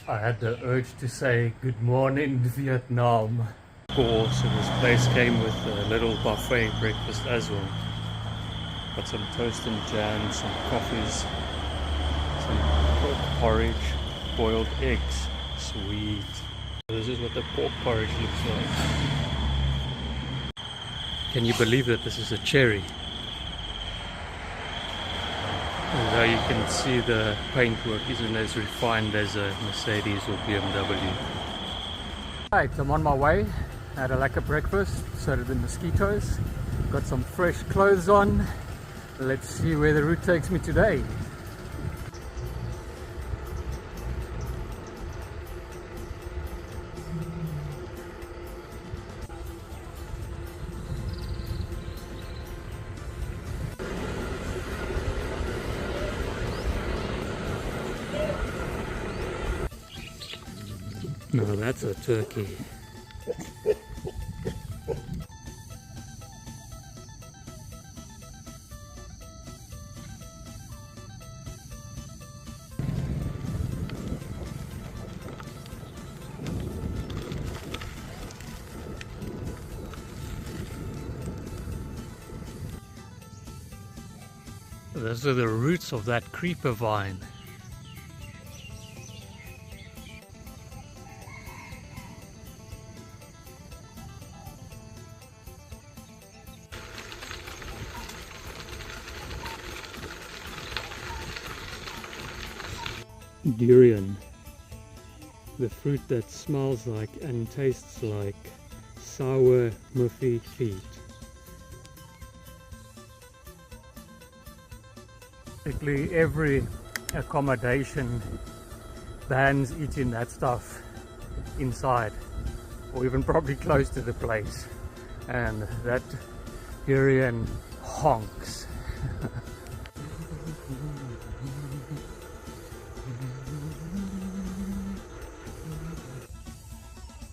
I had the urge to say good morning Vietnam. Of course, so this place came with a little buffet breakfast as well. Got some toast and jam, some coffees, some pork porridge, boiled eggs. Sweet. This is what the pork porridge looks like. Can you believe that this is a cherry? Although you can see the paintwork isn't as refined as a Mercedes or BMW. Right, I'm on my way. Had a lekker breakfast, so did the mosquitoes. Got some fresh clothes on. Let's see where the route takes me today. No, that's a turkey. Those are the roots of that creeper vine. Durian, the fruit that smells like and tastes like sour, muffy feet. Basically every accommodation bans eating that stuff inside, or even probably close to the place, and that durian honks.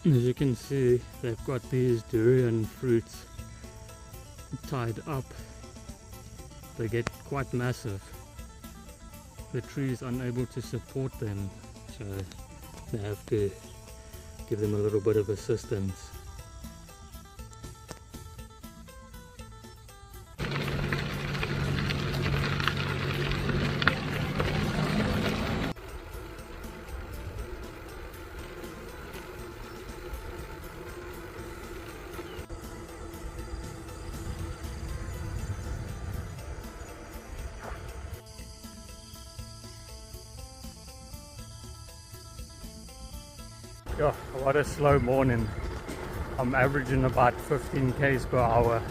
As you can see, they've got these durian fruits tied up. They get quite massive. The tree is unable to support them, so they have to give them a little bit of assistance. Yeah, what a slow morning. I'm averaging about 15 km per hour.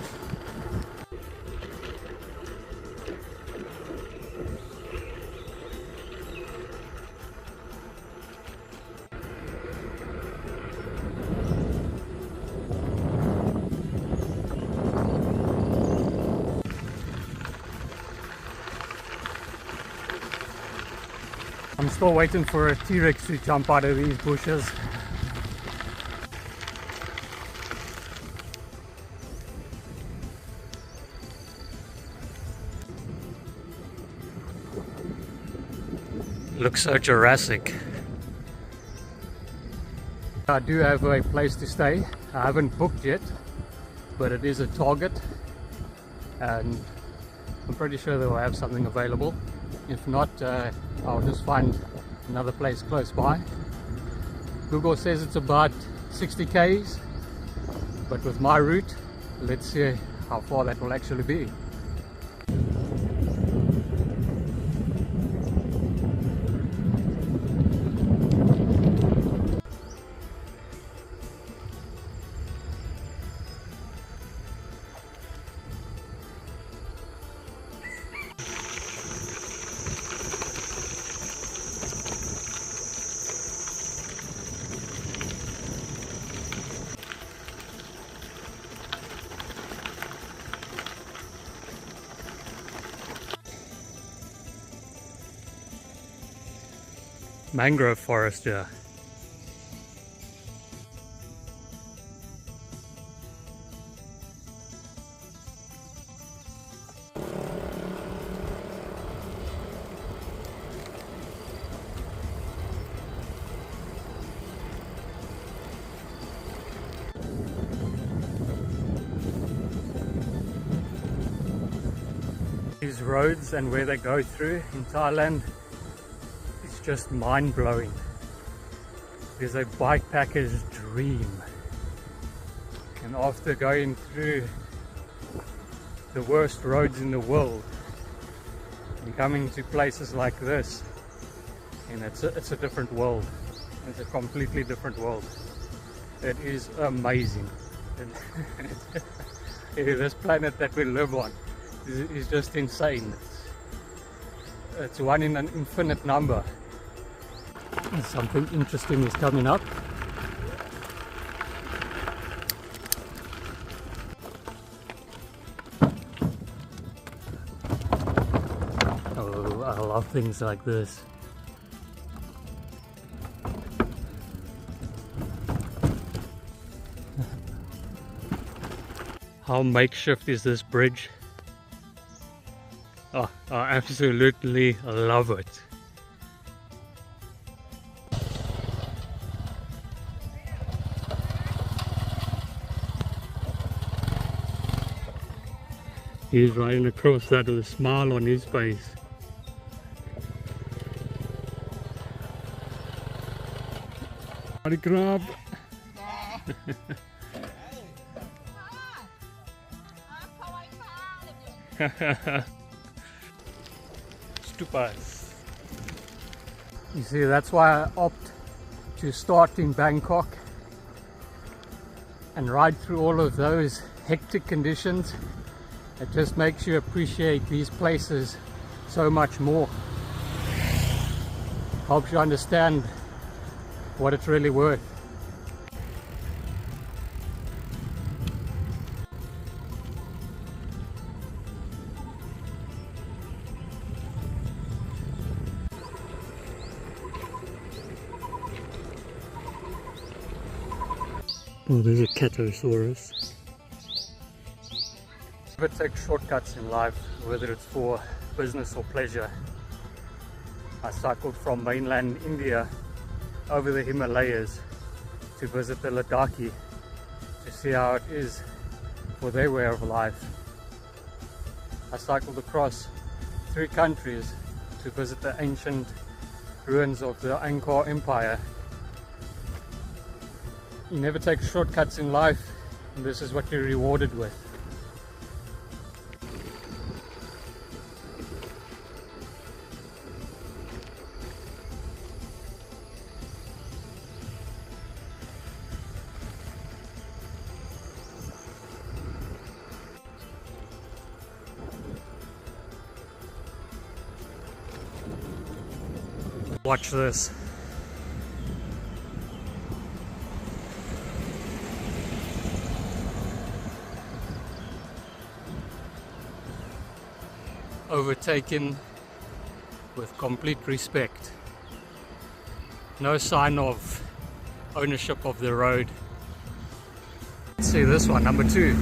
I'm still waiting for a T-Rex to jump out of these bushes. Looks so Jurassic. I do have a place to stay. I haven't booked yet, but it is a Target, and I'm pretty sure they'll have something available. If not, I'll just find another place close by. Google says it's about 60 k's, but with my route, let's see how far that will actually be. Mangrove forest here. these roads and where they go through in Thailand is just mind-blowing. It's a bikepacker's dream. And after going through the worst roads in the world and coming to places like this, and it's a different world. It's a completely different world. It is amazing. This planet that we live on is just insane. It's one in an infinite number. Something interesting is coming up. Oh, I love things like this. How makeshift is this bridge? Oh, I absolutely love it. He's riding across that with a smile on his face. Body grab. Stupas. You see, that's why I opt to start in Bangkok and ride through all of those hectic conditions. It just makes you appreciate these places so much more. Helps you understand what it's really worth. Oh, there's a Catosaurus. Never take shortcuts in life, whether it's for business or pleasure. I cycled from mainland India over the Himalayas to visit the Ladakhi to see how it is for their way of life. I cycled across 3 countries to visit the ancient ruins of the Angkor Empire. You never take shortcuts in life, and this is what you're rewarded with. Watch this. Overtaken with complete respect. No sign of ownership of the road. Let's see this one, number 2.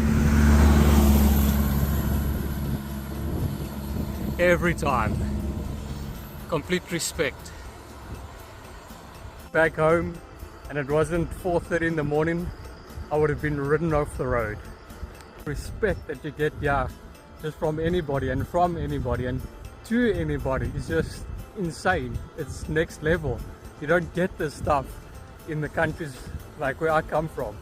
Every time. Complete respect. Back home, and it wasn't 4:30 in the morning, I would have been ridden off the road. Respect that you get, yeah, just from anybody and from anybody and to anybody is just insane. It's next level. You don't get this stuff in the countries like where I come from.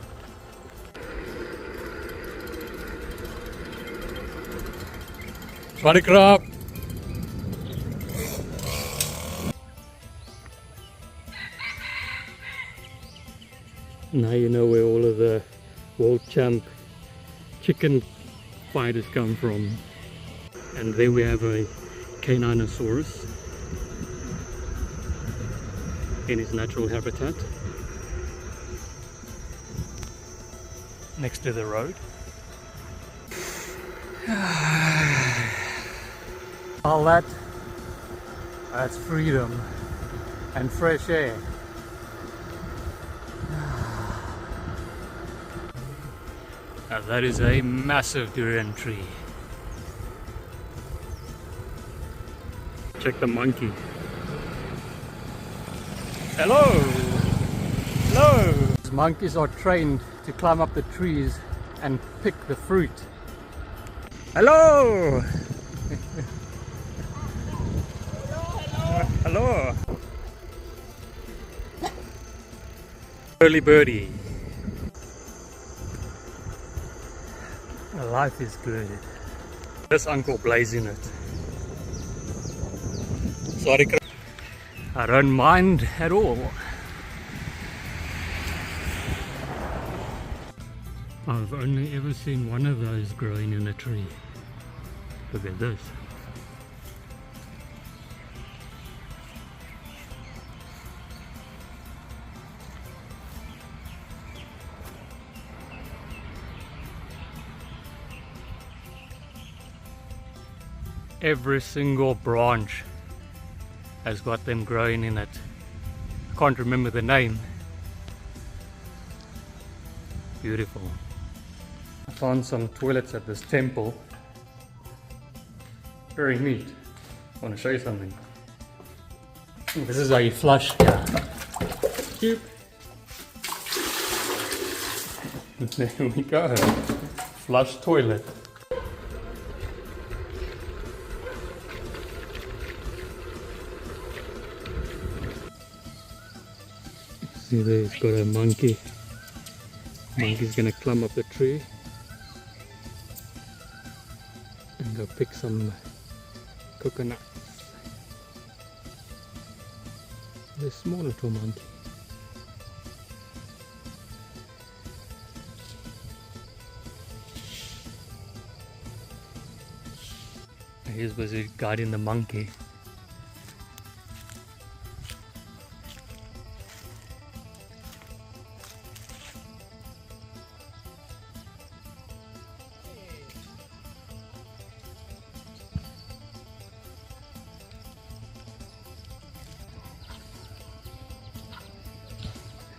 Sorry, crap. Now you know where all of the world champ chicken fighters come from. And there we have a Caninosaurus in his natural habitat next to the road. All that's freedom and fresh air. Now that is a massive durian tree. Check the monkey. Hello! Hello! These monkeys are trained to climb up the trees and pick the fruit. Hello! Hello. Early birdie. Life is good. This uncle blazing it. Sorry, I don't mind at all. I've only ever seen one of those growing in a tree. Look at this. Every single branch has got them growing in it. I can't remember the name. Beautiful. I found some toilets at this temple. Very neat. I want to show you something. This is how you flush here. Boop. There we go. Flush toilet. See there, it's got a monkey. Monkey's gonna climb up the tree and go pick some coconuts. The small little monkey. He's busy guiding the monkey.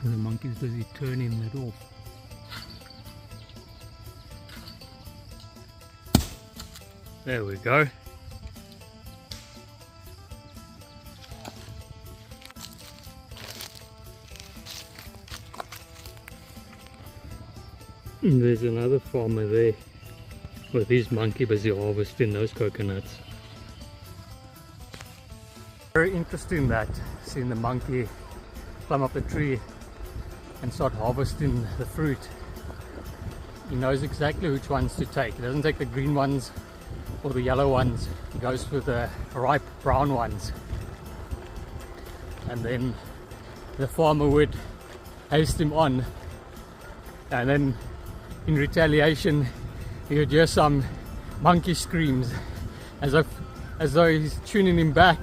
And the monkey's busy turning it off. There we go. And there's another farmer there with his monkey busy harvesting those coconuts. Very interesting that seeing the monkey climb up the tree and start harvesting the fruit. He knows exactly which ones to take. He doesn't take the green ones or the yellow ones. He goes for the ripe brown ones. And then the farmer would haste him on, and then in retaliation he would hear some monkey screams as though he's tuning him back.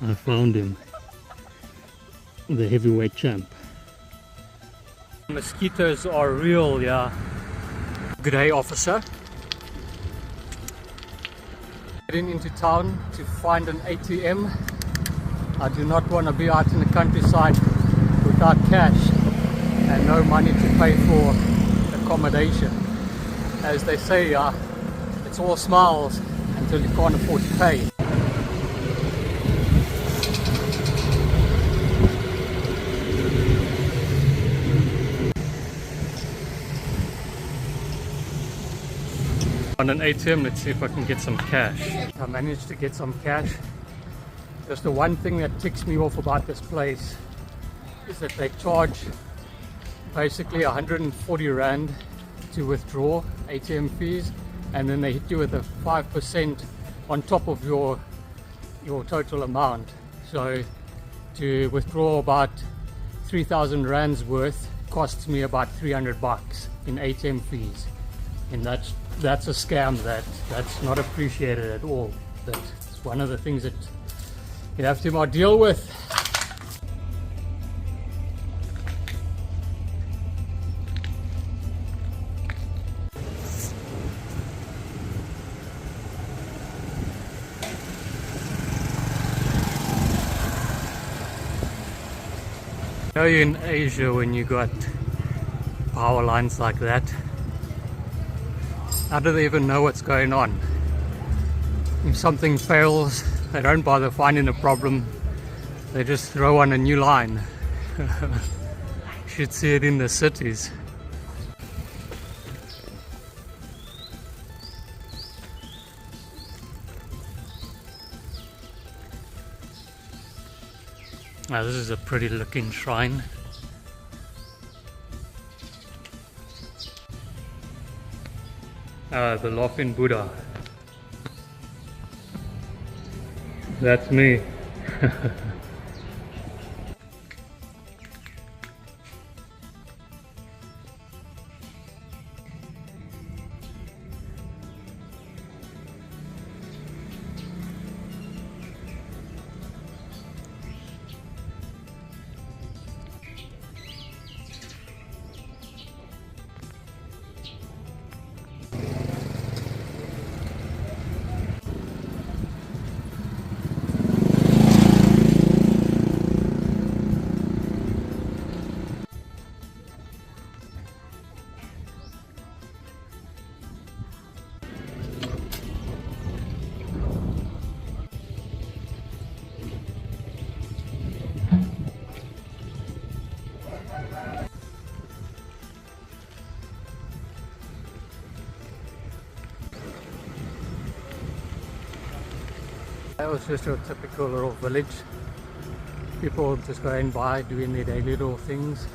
I found him, the heavyweight champ. Mosquitoes are real, yeah. Good day, officer. Heading into town to find an ATM. I do not want to be out in the countryside without cash and no money to pay for accommodation. As they say, it's all smiles until you can't afford to pay. On an ATM, let's see if I can get some cash. I managed to get some cash. Just the one thing that ticks me off about this place is that they charge basically 140 Rand to withdraw ATM fees, and then they hit you with a 5% on top of your total amount. So to withdraw about 3,000 Rands worth costs me about 300 bucks in ATM fees. And that's a scam that's not appreciated at all. That's one of the things that you have to deal with. You know, you're in Asia when you got power lines like that. How do they even know what's going on? If something fails, They don't bother finding a problem, they just throw on a new line. Should see it in the cities. Now this is a pretty looking shrine. The Laughing Buddha. That's me. That was just a typical little village. People just going by doing their daily little things.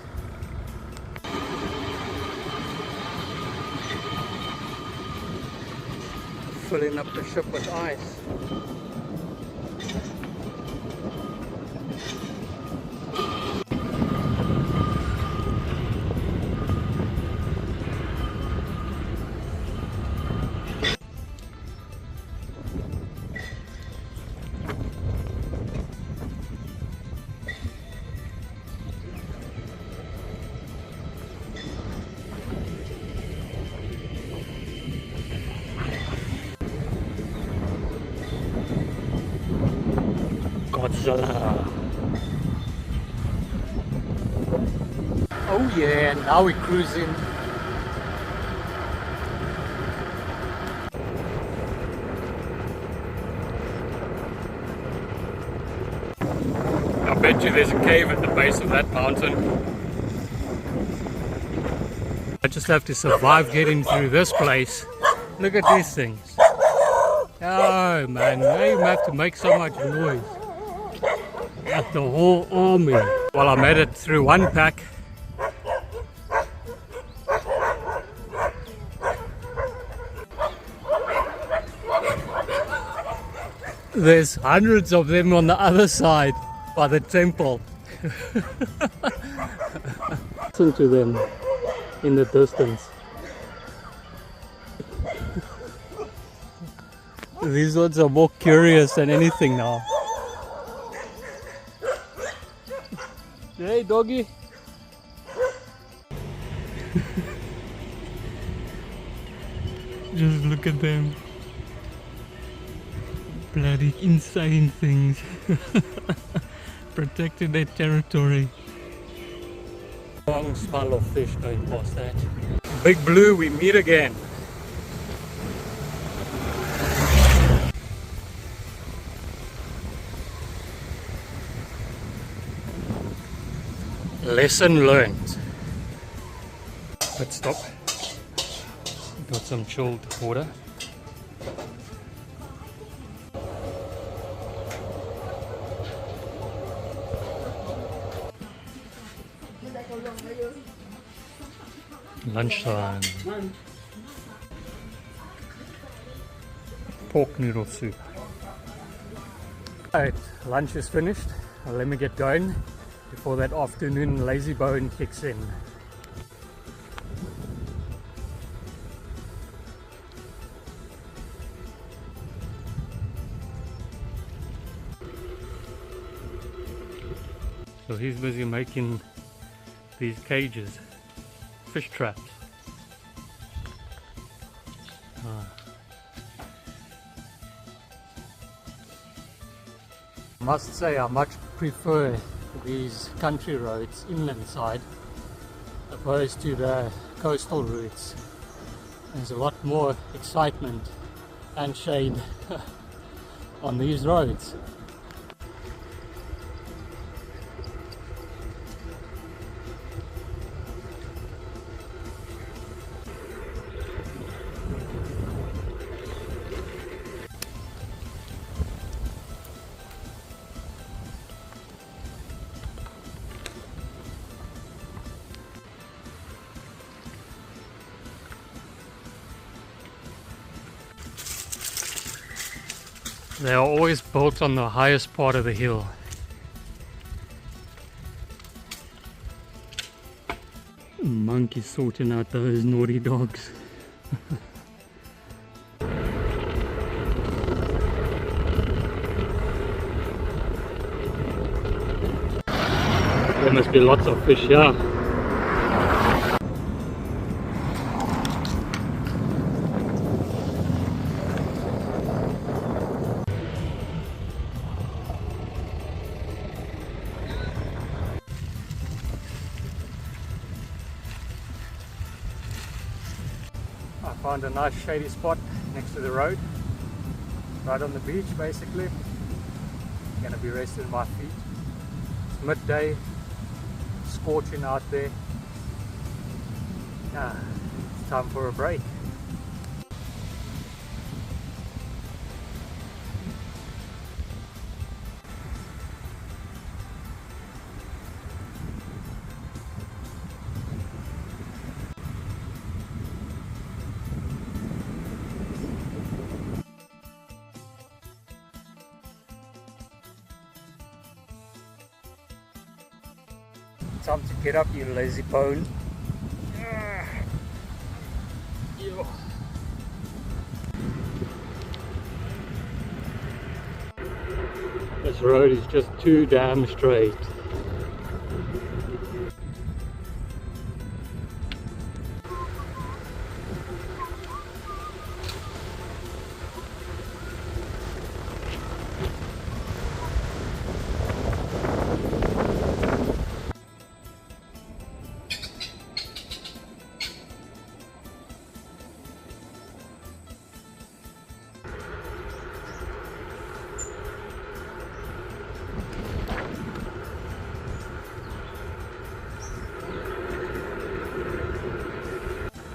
Filling up the ship with ice. Godzilla. Oh yeah, now we're cruising. I bet you there's a cave at the base of that mountain. I just have to survive getting through this place. Look at these things. Oh man, now you have to make so much noise. That's the whole army. Well, I made it through one pack. There's hundreds of them on the other side by the temple. Listen to them in the distance. These ones are more curious than anything now. Hey doggy. Just look at them. Bloody insane things. Protecting their territory. Long smell of fish going past that. Big Blue, we meet again. Lesson learned. Let's stop. Got some chilled water. Lunchtime. Pork noodle soup. Alright, lunch is finished. Let me get going before that afternoon lazy bone kicks in. So he's busy making these cages, fish traps. I must say I much prefer these country roads inland side opposed to the coastal routes. There's a lot more excitement and shade on these roads. They are always built on the highest part of the hill. Monkey sorting out those naughty dogs. There must be lots of fish here. I found a nice shady spot next to the road, right on the beach basically. Gonna be resting my feet. It's midday, scorching out there. It's time for a break. Time to get up, you lazy bone. This road is just too damn straight.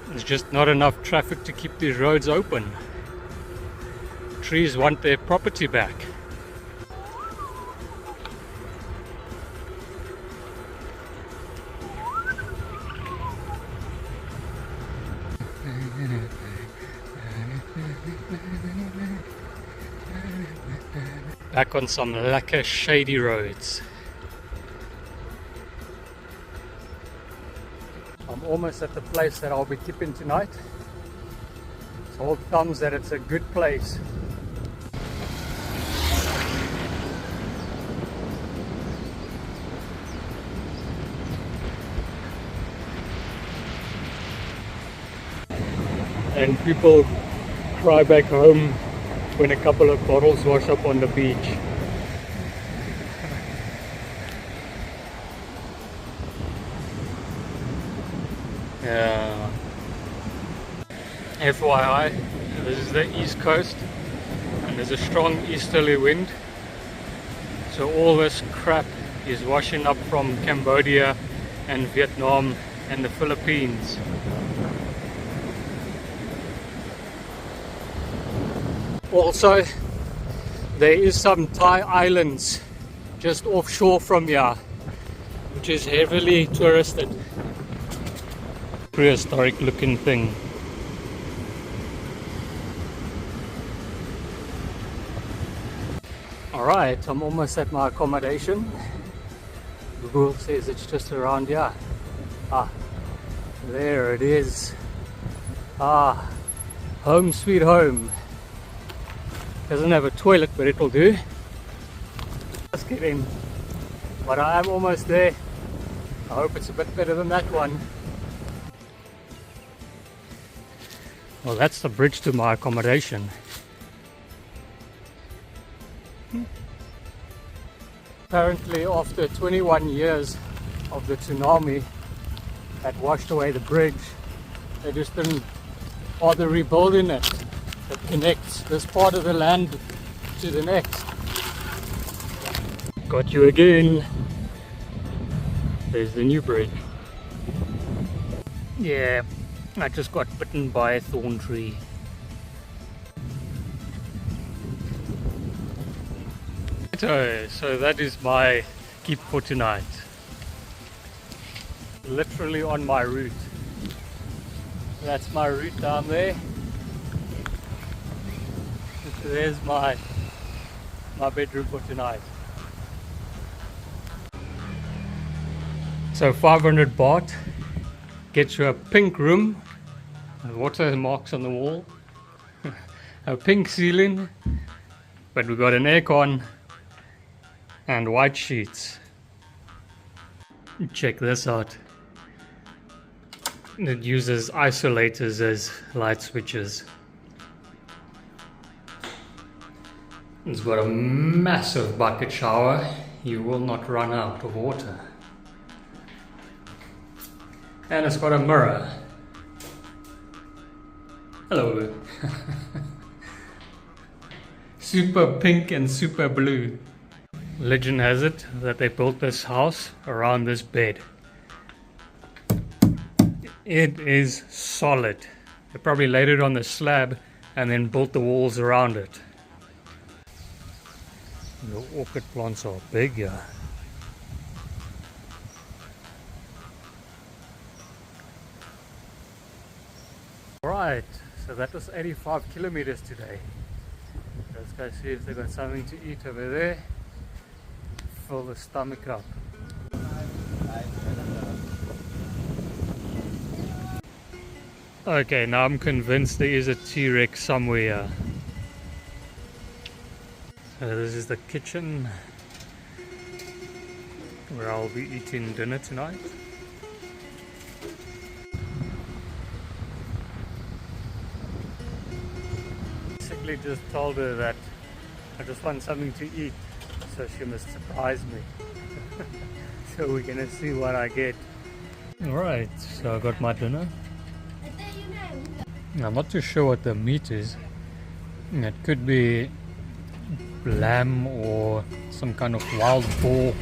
There's just not enough traffic to keep these roads open. Trees want their property back. Back on some lacquer shady roads. I'm almost at the place that I'll be tipping tonight. So hold thumbs that it's a good place. And people cry back home when a couple of bottles wash up on the beach. Yeah. FYI, this is the east coast and there's a strong easterly wind, so all this crap is washing up from Cambodia and Vietnam and the Philippines. Also, there is some Thai islands just offshore from here, which is heavily touristed. Prehistoric looking thing. Alright, I'm almost at my accommodation. Google says it's just around here. There it is. Home sweet home. Doesn't have a toilet, but it'll do. Just kidding. But I am almost there. I hope it's a bit better than that one. Well, that's the bridge to my accommodation. Apparently, after 21 years of the tsunami that washed away the bridge, they just didn't bother rebuilding it. That connects this part of the land to the next. Got you again. There's the new bridge. Yeah, I just got bitten by a thorn tree. So that is my keep for tonight. Literally on my route. That's my route down there. There's my bedroom for tonight. So 500 baht gets you a pink room, watermarks on the wall, a pink ceiling, but we got an aircon and white sheets. Check this out. It uses isolators as light switches. It's got a massive bucket shower. You will not run out of water. And it's got a mirror. Hello. Super pink and super blue. Legend has it that they built this house around this bed. It is solid. They probably laid it on the slab and then built the walls around it. The orchid plants are big here. Right, so that was 85 kilometers today. Let's go see if they've got something to eat over there. Fill the stomach up. Okay, now I'm convinced there is a T-Rex somewhere. So this is the kitchen where I'll be eating dinner tonight. Basically just told her that I just want something to eat, so she must surprise me. So we're gonna see what I get. Alright, so I got my dinner. I'm not too sure what the meat is. It could be lamb or some kind of wild boar.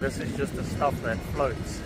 This is just the stuff that floats.